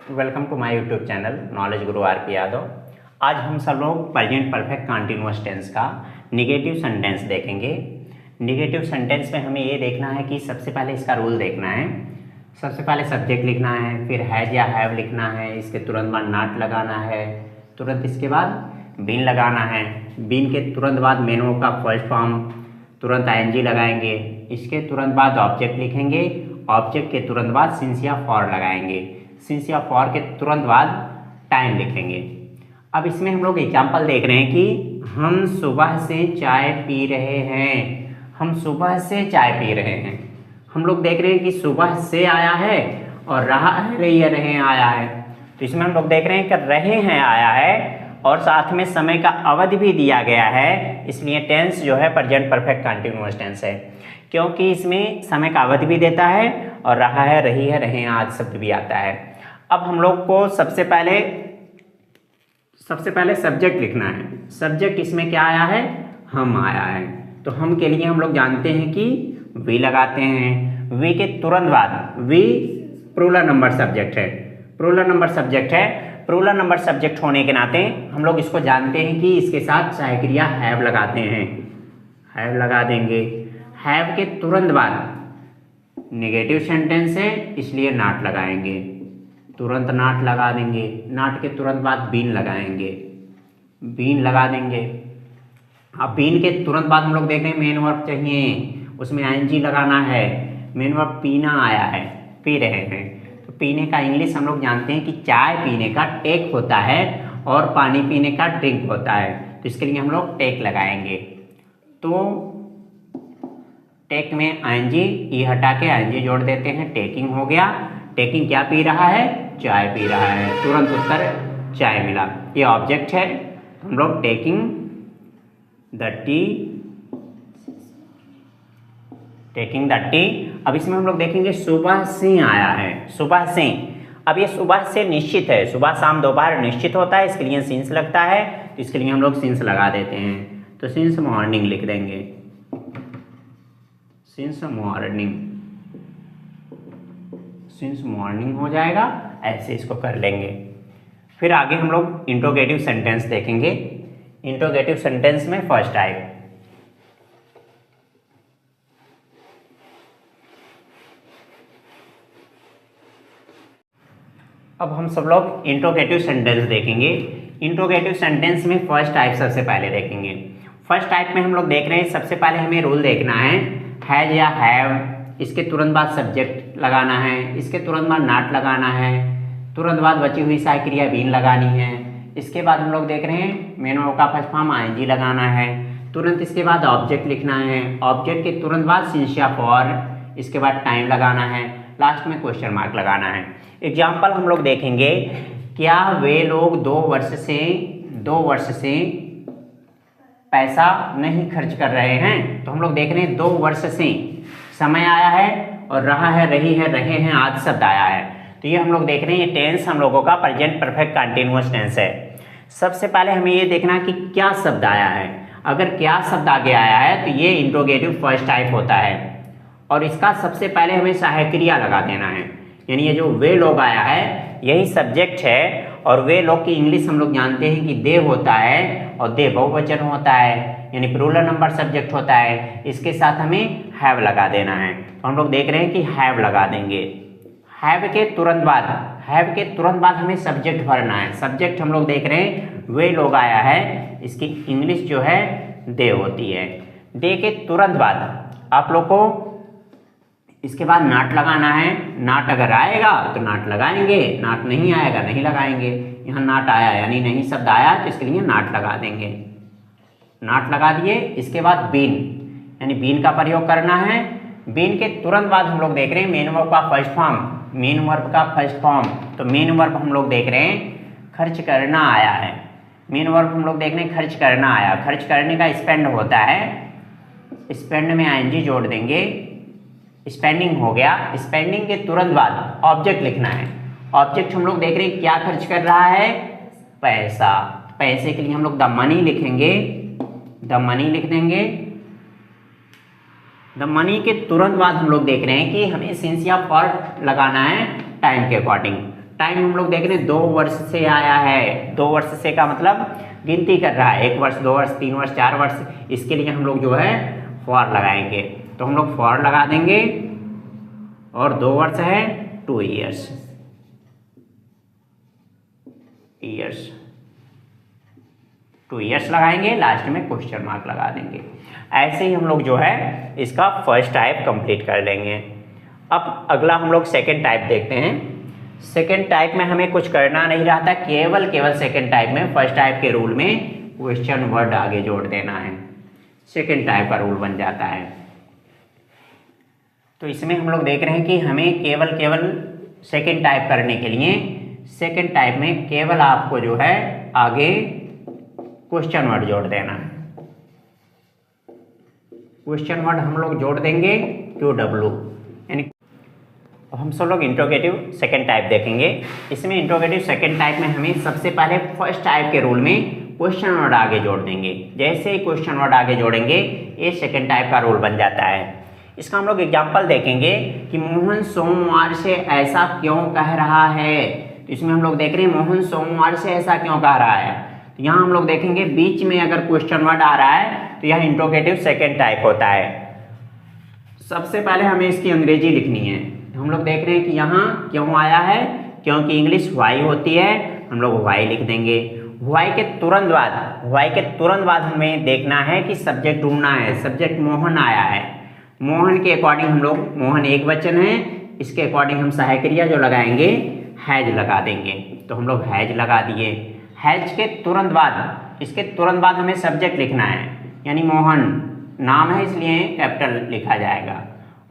Welcome to my YouTube channel knowledge Guru R P. Yadav. आज हम सब लोग प्रेजेंट परफेक्ट कंटिन्यूअस टेंस का निगेटिव सेंटेंस देखेंगे। निगेटिव सेंटेंस में हमें ये देखना है कि सबसे पहले इसका रूल देखना है। सबसे पहले सब्जेक्ट लिखना है, फिर हैज या हैव लिखना है, इसके तुरंत बाद नॉट लगाना है, तुरंत इसके बाद बीन लगाना है, बीन के तुरंत बाद मेन वर्ब का फर्स्ट फॉर्म, तुरंत आईएनजी लगाएंगे, इसके तुरंत बाद ऑब्जेक्ट लिखेंगे, ऑब्जेक्ट के तुरंत बाद सिंस या फॉर लगाएंगे, सिंस या फॉर के तुरंत बाद टाइम लिखेंगे। अब इसमें हम लोग एग्जाम्पल देख रहे हैं कि हम सुबह से चाय पी रहे हैं। हम सुबह से चाय पी रहे हैं। हम लोग देख रहे हैं कि सुबह से आया है और रहा है, रही है, रहे आया है। तो इसमें हम लोग देख रहे हैं कि रहे हैं आया है और साथ में समय का अवधि भी दिया गया है, इसलिए टेंस जो है प्रेजेंट परफेक्ट कंटिन्यूअस टेंस है, क्योंकि इसमें समय का अवधि भी देता है और रहा है, रही है, रहे हैं आदि शब्द भी आता है। अब हम लोग को सबसे पहले सब्जेक्ट लिखना है। सब्जेक्ट इसमें क्या आया है? हम आया है। तो हम के लिए हम लोग जानते हैं कि वी लगाते हैं। वी के तुरंत बाद वी प्लूरल नंबर सब्जेक्ट है। प्लूरल नंबर सब्जेक्ट है। प्लूरल नंबर सब्जेक्ट होने के नाते हम लोग इसको जानते हैं कि इसके साथ सहायक क्रिया हैव लगाते हैं। हैव लगा देंगे। हैव के तुरंत बाद नेगेटिव सेंटेंस है, इसलिए नॉट लगाएंगे। तुरंत नॉट लगा देंगे। नॉट के तुरंत बाद बीन लगाएंगे। बीन लगा देंगे। अब बीन के तुरंत बाद हम लोग देख रहे हैं मेन वर्ब चाहिए, उसमें आईएनजी लगाना है। मेन वर्ब पीना आया है, पी रहे हैं। तो पीने का इंग्लिश हम लोग जानते हैं कि चाय पीने का टेक होता है और पानी पीने का ड्रिंक होता है। तो इसके लिए हम लोग टेक लगाएंगे। तो टेक में आईएनजी ई हटा के आईएनजी जोड़ देते हैं, टेकिंग हो गया। टेकिंग क्या पी रहा है? चाय पी रहा है। तुरंत उत्तर चाय मिला। ये ऑब्जेक्ट है। हम लोग taking the T, taking the T. अब इसमें हम लोग देखेंगे सुबह से आया है। सुबह से, अब ये सुबह से निश्चित है, सुबह शाम दोपहर निश्चित होता है, इसके लिए सिंस लगता है। तो इसके लिए हम लोग सिंस लगा देते हैं। तो सिंस मॉर्निंग लिख देंगे। सिंस मॉर्निंग, सिंस मॉर्निंग हो जाएगा। ऐसे इसको कर लेंगे। फिर आगे हम लोग इंट्रोगेटिव सेंटेंस देखेंगे। इंट्रोगेटिव सेंटेंस में फर्स्ट टाइप, अब हम सब लोग इंट्रोगेटिव सेंटेंस देखेंगे। इंट्रोगेटिव सेंटेंस में फर्स्ट टाइप सबसे पहले देखेंगे। फर्स्ट टाइप में हम लोग देख रहे हैं, सबसे पहले हमें रूल देखना है। हैज या हैव, इसके तुरंत बाद सब्जेक्ट लगाना है, इसके तुरंत बाद नॉट लगाना है, तुरंत बाद बची हुई सहायक क्रिया बीन लगानी है। इसके बाद हम लोग देख रहे हैं मेन वर्ब का फर्स्ट फॉर्म आईएनजी लगाना है। तुरंत इसके बाद ऑब्जेक्ट लिखना है। ऑब्जेक्ट के तुरंत बाद सिंस या फॉर, इसके बाद टाइम लगाना है, लास्ट में क्वेश्चन मार्क लगाना है। एग्जाम्पल हम लोग देखेंगे, क्या वे लोग 2 वर्ष से पैसा नहीं खर्च कर रहे हैं? तो हम लोग देख रहे हैं 2 वर्ष से समय आया है और रहा है, रही है, रहे हैं आदि शब्द आया है। तो ये हम लोग देख रहे हैं, ये टेंस हम लोगों का प्रेजेंट परफेक्ट कंटिन्यूअस टेंस है। सबसे पहले हमें ये देखना कि क्या शब्द आया है। अगर क्या शब्द आगे आया है तो ये इंट्रोगेटिव फर्स्ट टाइप होता है और इसका सबसे पहले हमें सहायक क्रिया लगा देना है। यानी ये जो वे लोग आया है यही सब्जेक्ट है और वे लोग की इंग्लिश हम लोग जानते हैं कि दे होता है और दे बहुवचन होता है, यानी प्लूरल नंबर सब्जेक्ट होता है। इसके साथ हमें हैव लगा देना है। तो हम लोग देख रहे हैं कि हैव लगा देंगे। हैव के तुरंत बाद हमें सब्जेक्ट भरना है। सब्जेक्ट हम लोग देख रहे हैं वे लोग आया है, इसकी इंग्लिश जो है दे होती है। दे के तुरंत बाद आप लोग को इसके बाद नॉट लगाना है। नॉट अगर आएगा तो नॉट लगाएंगे, नॉट नहीं आएगा नहीं लगाएंगे। यहाँ नॉट आया यानी नहीं शब्द आया तो इसके लिए नॉट लगा देंगे। नॉट लगा दिए। इसके बाद बीन, यानी बीन का प्रयोग करना है। बीन के तुरंत बाद हम लोग देख रहे हैं मेन वर्ब का फर्स्ट फॉर्म, मेन वर्ब का फर्स्ट फॉर्म। तो मेन वर्ब हम लोग देख रहे हैं खर्च करना आया है। मेन वर्ब हम लोग देख रहे हैं खर्च करना आया। खर्च करने का स्पेंड होता है, स्पेंड में आईएनजी जोड़ देंगे, स्पेंडिंग हो गया। स्पेंडिंग के तुरंत बाद ऑब्जेक्ट लिखना है। ऑब्जेक्ट हम लोग देख रहे हैं क्या खर्च कर रहा है? पैसा। पैसे के लिए हम लोग द मनी लिखेंगे, द मनी लिख देंगे। द मनी के तुरंत बाद हम लोग देख रहे हैं कि हमें सिंस या फॉर लगाना है टाइम के अकॉर्डिंग। टाइम हम लोग देख रहे हैं 2 वर्ष से आया है। 2 वर्ष से का मतलब गिनती कर रहा है, 1 वर्ष 2 वर्ष 3 वर्ष 4 वर्ष, इसके लिए हम लोग जो है फॉर लगाएंगे। तो हम लोग फॉर लगा देंगे और 2 वर्ष है 2 ईयर्स, ईयर्स 2 ईयर्स लगाएंगे, लास्ट में क्वेश्चन मार्क लगा देंगे। ऐसे ही हम लोग जो है इसका फर्स्ट टाइप कंप्लीट कर लेंगे। अब अगला हम लोग सेकेंड टाइप देखते हैं। सेकेंड टाइप में हमें कुछ करना नहीं रहता, केवल सेकेंड टाइप में फर्स्ट टाइप के रूल में क्वेश्चन वर्ड आगे जोड़ देना है, सेकेंड टाइप का रूल बन जाता है। तो इसमें हम लोग देख रहे हैं कि हमें केवल सेकेंड टाइप करने के लिए सेकेंड टाइप में केवल आपको जो है आगे क्वेश्चन वर्ड जोड़ देना है। क्वेश्चन वर्ड हम लोग जोड़ देंगे QW, यानी हम सब लोग इंट्रोगेटिव सेकेंड टाइप देखेंगे। इसमें इंट्रोगेटिव सेकेंड टाइप में हमें सबसे पहले फर्स्ट टाइप के रूल में क्वेश्चन वर्ड आगे जोड़ देंगे। जैसे ही क्वेश्चन वर्ड आगे जोड़ेंगे ये सेकेंड टाइप का रूल बन जाता है। इसका हम लोग एग्जाम्पल देखेंगे कि मोहन सोमवार से ऐसा क्यों कह रहा है। तो इसमें हम लोग देख रहे हैं मोहन सोमवार से ऐसा क्यों कह रहा है। तो यहाँ हम लोग देखेंगे बीच में अगर क्वेश्चन वर्ड आ रहा है तो यह इंट्रोगेटिव सेकेंड टाइप होता है। सबसे पहले हमें इसकी अंग्रेजी लिखनी है। हम लोग देख रहे हैं कि यहाँ क्यों आया है, क्योंकि इंग्लिश वाई होती है, हम लोग वाई लिख देंगे। वाई के तुरंत बाद हमें देखना है कि सब्जेक्ट ढूंढना है। सब्जेक्ट मोहन आया है, मोहन के अकॉर्डिंग हम लोग, मोहन एक वचन है, इसके अकॉर्डिंग हम सहायक क्रिया जो लगाएंगे हैज लगा देंगे। तो हम लोग हैज लगा दिए। हैज के तुरंत बाद, इसके तुरंत बाद हमें सब्जेक्ट लिखना है, यानी मोहन नाम है इसलिए कैपिटल लिखा जाएगा,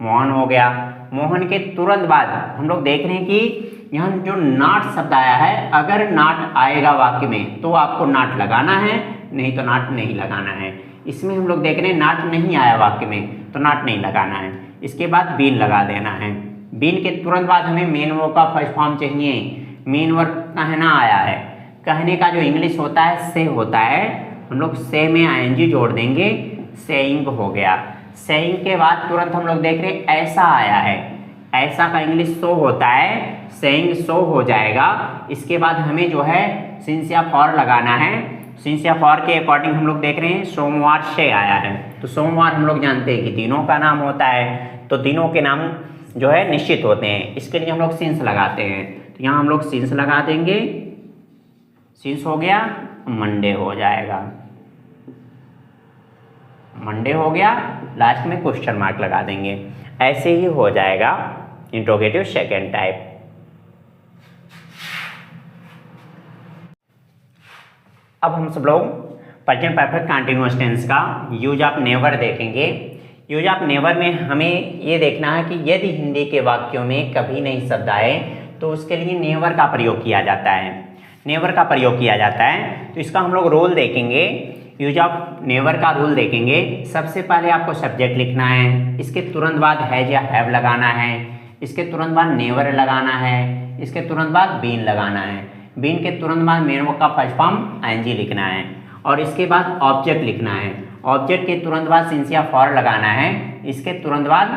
मोहन हो गया। मोहन के तुरंत बाद हम लोग देख रहे हैं कि यहाँ जो नाट शब्द आया है, अगर नाट आएगा वाक्य में तो आपको नाट लगाना है, नहीं तो नाट नहीं लगाना है। इसमें हम लोग देख रहे हैं नाट नहीं आया वाक्य में तो नाट नहीं लगाना है। इसके बाद बीन लगा देना है। बीन के तुरंत बाद हमें मेन वर्ब का फर्स्ट फॉर्म चाहिए। मेन वर्ब कहना आया है, कहने का जो इंग्लिश होता है से होता है, हम लोग से में आईएनजी जोड़ देंगे, सेइंग हो गया। सेइंग के बाद तुरंत हम लोग देख रहे हैं ऐसा आया है, ऐसा का इंग्लिश सो होता है, सेइंग सो हो जाएगा। इसके बाद हमें जो है सिंस या फॉर लगाना है। सिंस या फॉर के अकॉर्डिंग हम लोग देख रहे हैं सोमवार से आया है, तो सोमवार हम लोग जानते हैं कि दिनों का नाम होता है, तो दिनों के नाम जो है निश्चित होते हैं, इसके लिए हम लोग सिंस लगाते हैं। तो यहाँ हम लोग सिंस लगा देंगे, सिंस हो गया, मंडे हो जाएगा, मंडे हो गया, लास्ट में क्वेश्चन मार्क लगा देंगे। ऐसे ही हो जाएगा इंट्रोगेटिव सेकेंड टाइप। अब हम सब लोग प्रेजेंट परफेक्ट कंटीन्यूअस टेंस का यूज ऑफ नेवर देखेंगे। यूज ऑफ नेवर में हमें ये देखना है कि यदि हिंदी के वाक्यों में कभी नहीं शब्द आए तो उसके लिए नेवर का प्रयोग किया जाता है, नेवर का प्रयोग किया जाता है। तो इसका हम लोग रूल देखेंगे, यूज ऑफ नेवर का रूल देखेंगे। सबसे पहले आपको सब्जेक्ट लिखना है, इसके तुरंत बाद हैज या हैव लगाना है, इसके तुरंत बाद नेवर लगाना है, इसके तुरंत बाद बीन लगाना है, बीन के तुरंत बाद मेन वर्ब का फर्स्ट फॉर्म आईएनजी लिखना है, और इसके बाद ऑब्जेक्ट लिखना है। ऑब्जेक्ट के तुरंत बाद सिंस या फॉर लगाना है, इसके तुरंत बाद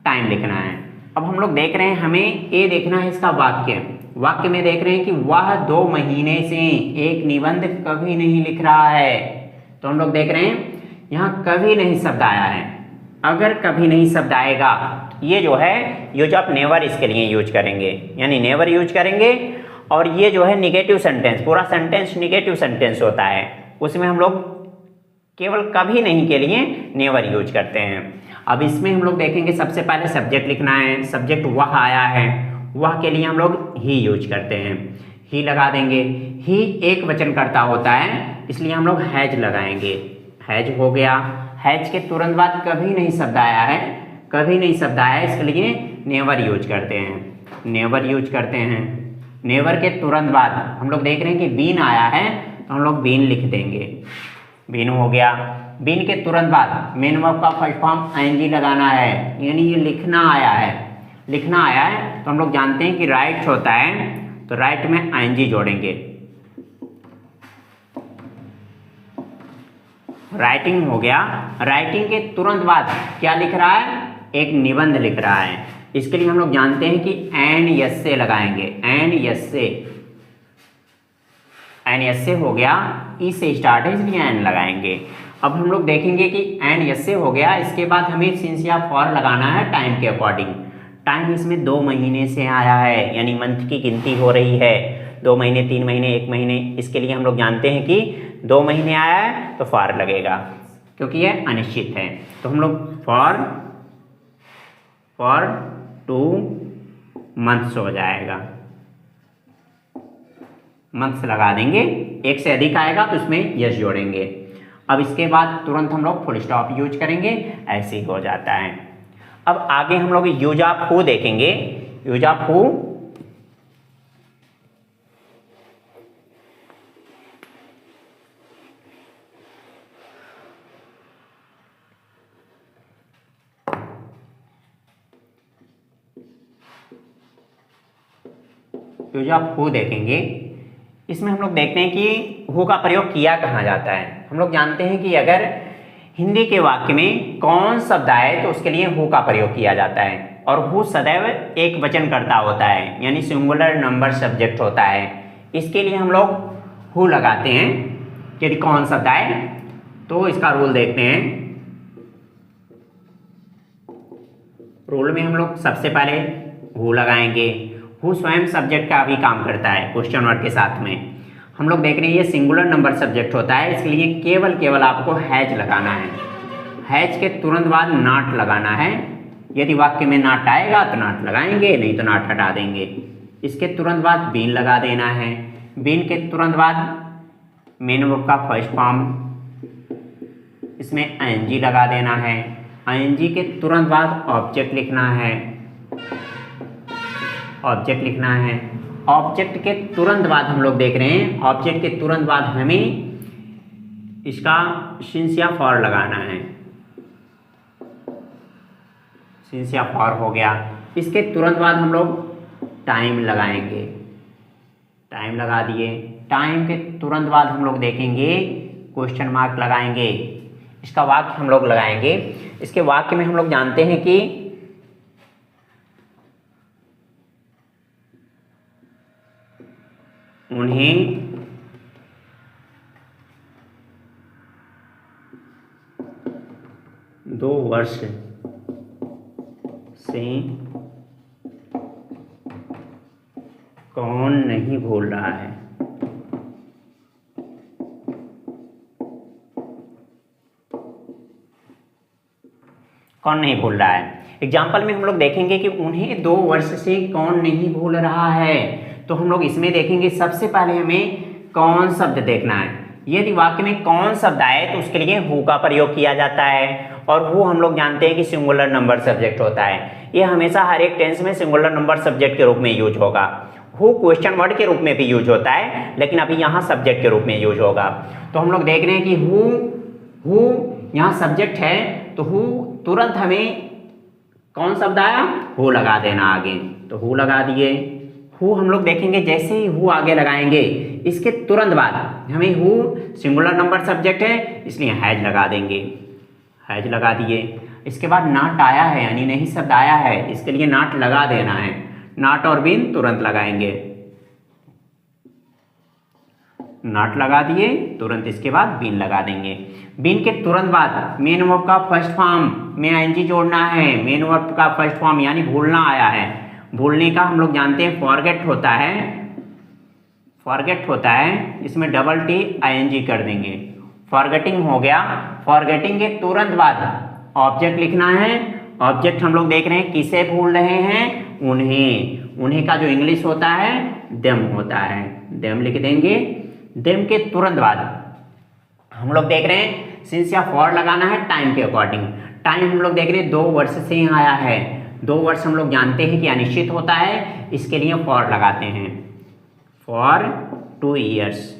टाइम लिखना है। अब हम लोग देख रहे हैं, हमें ये देखना है इसका वाक्य। वाक्य में देख रहे हैं कि वह 2 महीने से एक निबंध कभी नहीं लिख रहा है। तो हम लोग देख रहे हैं यहाँ कभी नहीं शब्द आया है। अगर कभी नहीं शब्द आएगा ये जो है यूज ऑफ नेवर इसके लिए यूज करेंगे, यानी नेवर यूज करेंगे। और ये जो है निगेटिव सेंटेंस, पूरा सेंटेंस निगेटिव सेंटेंस होता है, उसमें हम लोग केवल कभी नहीं के लिए नेवर यूज करते हैं। अब इसमें हम लोग देखेंगे सबसे पहले सब्जेक्ट लिखना है। सब्जेक्ट वह आया है, वह के लिए हम लोग ही यूज करते हैं, ही लगा देंगे। ही एक वचन कर्ता होता है इसलिए हम लोग हैज लगाएंगे, हैज हो गया। हैज के तुरंत बाद कभी नहीं शब्द आया है, कभी नहीं शब्द आया है, इसके लिए नेवर यूज करते हैं, नेवर यूज करते हैं। नेवर के तुरंत बाद हम लोग देख रहे हैं कि बीन आया है तो हम लोग बीन लिख देंगे, बीन हो गया। बीन के तुरंत बाद मेन वर्ब का फर्स्ट फॉर्म आईएनजी लगाना है, यानी ये लिखना आया है, लिखना आया है तो हम लोग जानते हैं कि राइट होता है, तो राइट में आईएनजी जोड़ेंगे। राइटिंग हो गया। राइटिंग के तुरंत बाद क्या लिख रहा है, एक निबंध लिख रहा है, इसके लिए हम लोग जानते हैं कि एन यस से लगाएंगे, एन यस से, एन यस से हो गया, ई से स्टार्ट है इसलिए एन लगाएंगे। अब हम लोग देखेंगे कि एन यस से हो गया, इसके बाद हमें सिंस या फॉर लगाना है टाइम के अकॉर्डिंग। टाइम इसमें 2 महीने से आया है, यानी मंथ की गिनती हो रही है, 2 महीने 3 महीने 1 महीने, इसके लिए हम लोग जानते हैं कि 2 महीने आया है तो फॉर लगेगा, क्योंकि यह अनिश्चित है। तो हम लोग फॉर 2 मंथ्स हो जाएगा, मंथ्स लगा देंगे, एक से अधिक आएगा तो इसमें यस जोड़ेंगे। अब इसके बाद तुरंत हम लोग फुल स्टॉप यूज करेंगे, ऐसे ही हो जाता है। अब आगे हम लोग यूज ऑफ हु देखेंगे। Use of who, use of who देखेंगे। इसमें हम लोग देखते हैं कि हु का प्रयोग किया कहाँ जाता है। हम लोग जानते हैं कि अगर हिंदी के वाक्य में कौन शब्द आए तो उसके लिए हु का प्रयोग किया जाता है, और हु सदैव एक वचनकर्ता होता है, यानी सिंगुलर नंबर सब्जेक्ट होता है। इसके लिए हम लोग हु लगाते हैं यदि कौन शब्द आए। तो इसका रूल देखते हैं। रूल में हम लोग सबसे पहले हु लगाएंगे। हु स्वयं सब्जेक्ट का भी काम करता है क्वेश्चन वर्ड के साथ में। हम लोग देख रहे हैं ये सिंगुलर नंबर सब्जेक्ट होता है, इसलिए केवल आपको हैज लगाना है। हैज के तुरंत बाद नॉट लगाना है। यदि वाक्य में नॉट आएगा तो नॉट लगाएंगे, नहीं तो नॉट हटा देंगे। इसके तुरंत बाद बीन लगा देना है। बीन के तुरंत बाद मेन वर्ब का फर्स्ट फॉर्म, इसमें आईएनजी लगा देना है। आईएनजी के तुरंत बाद ऑब्जेक्ट लिखना है, ऑब्जेक्ट लिखना है। ऑब्जेक्ट के तुरंत बाद हम लोग देख रहे हैं, ऑब्जेक्ट के तुरंत बाद हमें इसका सिंस या फॉर लगाना है। सिंस या फॉर हो गया। इसके तुरंत बाद हम लोग टाइम लगाएंगे, टाइम लगा दिए। टाइम के तुरंत बाद हम लोग देखेंगे क्वेश्चन मार्क लगाएंगे। इसका वाक्य हम लोग लगाएंगे। इसके वाक्य में हम लोग जानते हैं कि उन्हें 2 वर्ष से कौन नहीं भूल रहा है। कौन नहीं भूल रहा है। एग्जाम्पल में हम लोग देखेंगे कि उन्हें 2 वर्ष से कौन नहीं भूल रहा है। तो हम लोग इसमें देखेंगे सबसे पहले हमें कौन शब्द देखना है। यदि वाक्य में कौन शब्द आए तो उसके लिए हु का प्रयोग किया जाता है, और हु हम लोग जानते हैं कि सिंगुलर नंबर सब्जेक्ट होता है। ये हमेशा हर एक टेंस में सिंगुलर नंबर सब्जेक्ट के रूप में यूज होगा। हु क्वेश्चन वर्ड के रूप में भी यूज होता है, लेकिन अभी यहाँ सब्जेक्ट के रूप में यूज होगा। तो हम लोग देख रहे हैं कि हु यहाँ सब्जेक्ट है, तो हु तुरंत हमें कौन शब्द आया, हु लगा देना आगे। तो हु लगा दिए। हु हम लोग देखेंगे जैसे ही हु आगे लगाएंगे, इसके तुरंत बाद हमें हु सिंगुलर नंबर सब्जेक्ट है, इसलिए हैज लगा देंगे। हैज लगा दिए। इसके बाद नॉट आया है, यानी नहीं शब्द आया है, इसके लिए नॉट लगा देना है। नॉट और बीन तुरंत लगाएंगे। नॉट लगा दिए, तुरंत इसके बाद बीन लगा देंगे। बीन के तुरंत बाद मेन वर्ब का फर्स्ट फॉर्म में आईएनजी जोड़ना है। मेन वर्ब का फर्स्ट फॉर्म यानी भूलना आया है। भूलने का हम लोग जानते हैं फॉरगेट होता है, फॉरगेट होता है, इसमें डबल टी आईएनजी कर देंगे। फॉरगेटिंग हो गया। फॉरगेटिंग के तुरंत बाद ऑब्जेक्ट लिखना है। ऑब्जेक्ट हम लोग देख रहे हैं किसे भूल रहे हैं, उन्हें। उन्हें का जो इंग्लिश होता है देम होता है, देम लिख देंगे। देम के तुरंत बाद हम लोग देख रहे हैं सिंस या फॉर लगाना है टाइम के अकॉर्डिंग। टाइम हम लोग देख रहे हैं 2 वर्ष से आया है। 2 वर्ष हम लोग जानते हैं कि अनिश्चित होता है, इसके लिए फॉर लगाते हैं। For 2 years,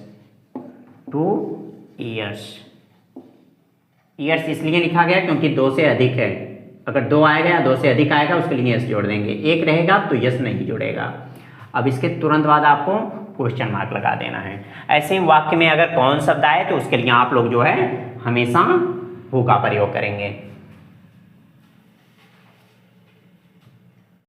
2 years. ईयर्स इसलिए लिखा गया क्योंकि 2 से अधिक है। अगर 2 आएगा या 2 से अधिक आएगा उसके लिए यस जोड़ देंगे। 1 रहेगा तो यस नहीं जुड़ेगा। अब इसके तुरंत बाद आपको क्वेश्चन मार्क लगा देना है। ऐसे वाक्य में अगर कौन शब्द आए तो उसके लिए आप लोग जो है हमेशा हु का प्रयोग करेंगे।